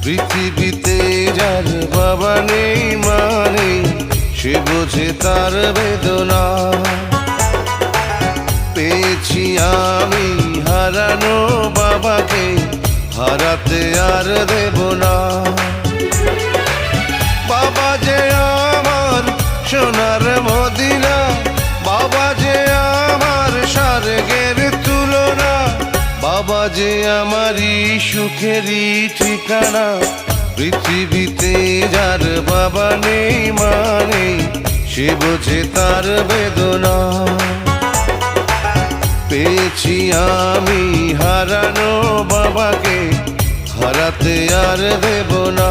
পৃথিবীতে যার বাবা নেই মা নেই, সে বোঝে তার বেদনা। পেয়েছি আমি হারানো বাবাকে, হারাতে আর দেব না। বাবা যে আমার সোনার মদিনা, বাবা যে আমার স্বর্গের তুলনা, বাবা যে আমারই সুখেরই ঠিকানা। পৃথিবীতে যার বাবা নেই মা নেই, সে বোঝে তার বেদনা। পেয়েছি আমি হারানো বাবাকে, হারাতে আর দেব না।